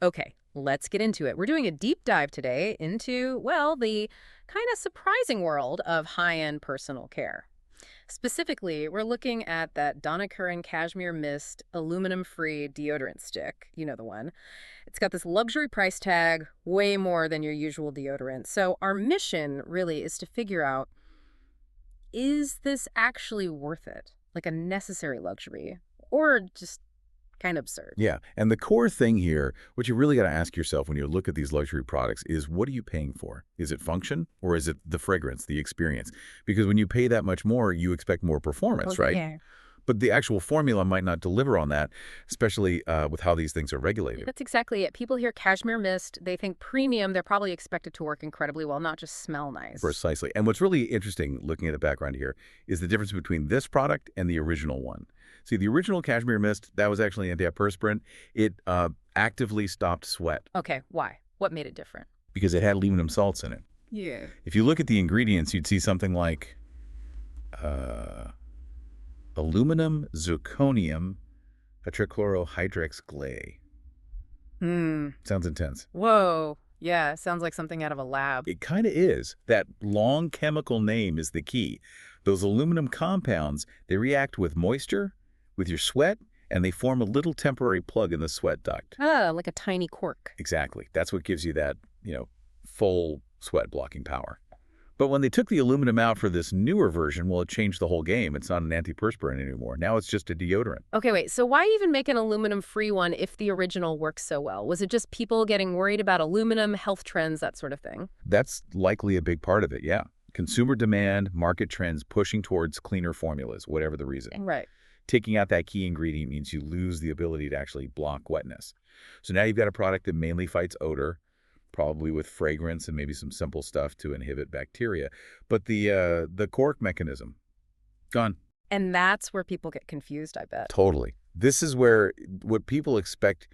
Okay, let's get into it. We're doing a deep dive today into, well, the kind of surprising world of high-end personal care. Specifically, we're looking at that Donna Karan Cashmere Mist aluminum-free deodorant stick. You know the one. It's got this luxury price tag, way more than your usual deodorant. So our mission really is to figure out, is this actually worth it? Like a necessary luxury, or just kind of absurd? Yeah, and the core thing here, what you really got to ask yourself when you look at these luxury products is, what are you paying for? Is it function or is it the fragrance, the experience? Because when you pay that much more, you expect more performance, right? Yeah. But the actual formula might not deliver on that, especially with how these things are regulated. That's exactly it. People hear cashmere mist, they think premium, they're probably expected to work incredibly well, not just smell nice. Precisely. And what's really interesting, looking at the background here, is the difference between this product and the original one. See, the original Cashmere Mist, that was actually antiperspirant. It actively stopped sweat Okay, why? What made it different? because it had aluminum salts in it. Yeah. If you look at the ingredients, you'd see something like aluminum, zirconium, tetrachlorohydrex clay. Sounds intense. Whoa. Yeah, sounds like something out of a lab. It kind of is. That long chemical name is the key. Those aluminum compounds, they react with moisture, with your sweat, and they form a little temporary plug in the sweat duct. Ah, like a tiny cork. Exactly. That's what gives you that, full sweat blocking power. But when they took the aluminum out for this newer version, well, it changed the whole game. It's not an antiperspirant anymore. Now it's just a deodorant. Okay, wait, so why even make an aluminum-free one if the original works so well? Was it just people getting worried about aluminum, health trends, that sort of thing? That's likely a big part of it, yeah. Consumer demand, market trends pushing towards cleaner formulas, whatever the reason. Right. Taking out that key ingredient means you lose the ability to actually block wetness. So now you've got a product that mainly fights odor, probably with fragrance and maybe some simple stuff to inhibit bacteria. But the cork mechanism, gone. And that's where people get confused, I bet. Totally. This is where what people expect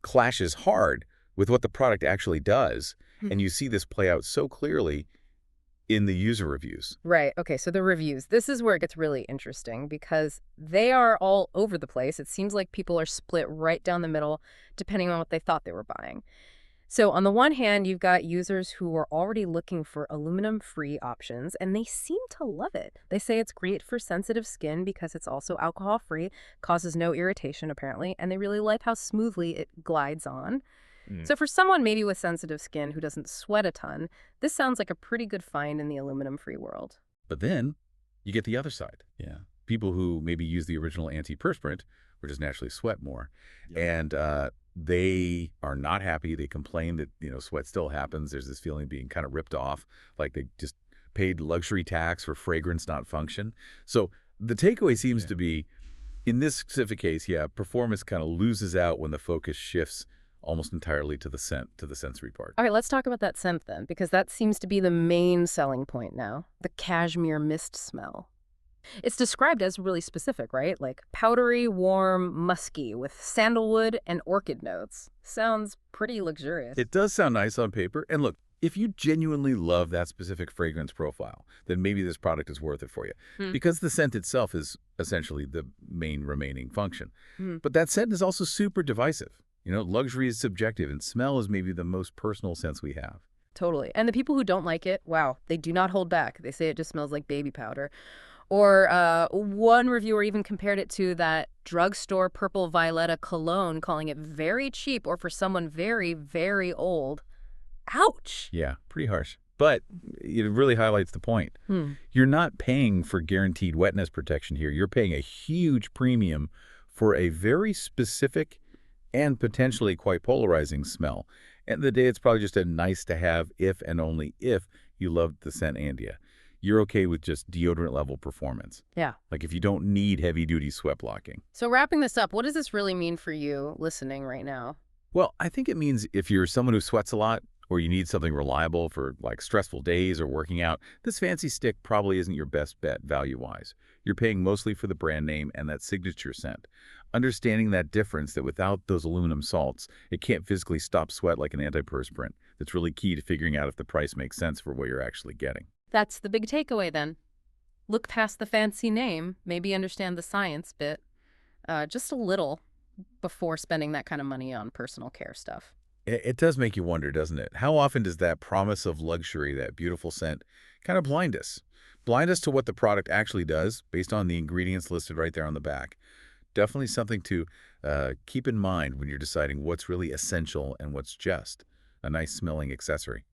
clashes hard with what the product actually does. And you see this play out so clearly in the user reviews. Right. Okay, so the reviews. This is where it gets really interesting because they are all over the place. It seems like people are split right down the middle depending on what they thought they were buying. So on the one hand, you've got users who are already looking for aluminum-free options, and they seem to love it. They say it's great for sensitive skin because it's also alcohol-free, causes no irritation apparently, and they really like how smoothly it glides on. So for someone maybe with sensitive skin who doesn't sweat a ton, this sounds like a pretty good find in the aluminum-free world. But then you get the other side. Yeah. People who maybe use the original antiperspirant or just naturally sweat more. And they are not happy. They complain that, sweat still happens. There's this feeling of being kind of ripped off, like they just paid luxury tax for fragrance, not function. So the takeaway seems to be, in this specific case, performance kind of loses out when the focus shifts almost entirely to the scent, to the sensory part. All right, let's talk about that scent then, because that seems to be the main selling point now, the cashmere mist smell. It's described as really specific, right? Like powdery, warm, musky with sandalwood and orchid notes. Sounds pretty luxurious. It does sound nice on paper. And look, if you genuinely love that specific fragrance profile, then maybe this product is worth it for you. Because the scent itself is essentially the main remaining function. But that scent is also super divisive. Luxury is subjective, and smell is maybe the most personal sense we have. Totally. And the people who don't like it, wow, they do not hold back. They say it just smells like baby powder. Or one reviewer even compared it to that drugstore Purple Violetta cologne, calling it very cheap or for someone very, very old. Ouch! Yeah, pretty harsh. But it really highlights the point. You're not paying for guaranteed wetness protection here. You're paying a huge premium for a very specific and potentially quite polarizing smell. End of the day, it's probably just a nice to have if and only if you love the scent Andia. You're okay with just deodorant level performance. Yeah. Like if you don't need heavy duty sweat blocking. So wrapping this up, what does this really mean for you listening right now? Well, I think it means if you're someone who sweats a lot or you need something reliable for like stressful days or working out, this fancy stick probably isn't your best bet value-wise. You're paying mostly for the brand name and that signature scent. Understanding that difference, that without those aluminum salts, it can't physically stop sweat like an antiperspirant. That's really key to figuring out if the price makes sense for what you're actually getting. That's the big takeaway then. Look past the fancy name, maybe understand the science bit. Just a little. before spending that kind of money on personal care stuff. It does make you wonder, doesn't it? How often does that promise of luxury, that beautiful scent, kind of blind us? Blind us to what the product actually does based on the ingredients listed right there on the back. Definitely something to keep in mind when you're deciding what's really essential and what's just a nice smelling accessory.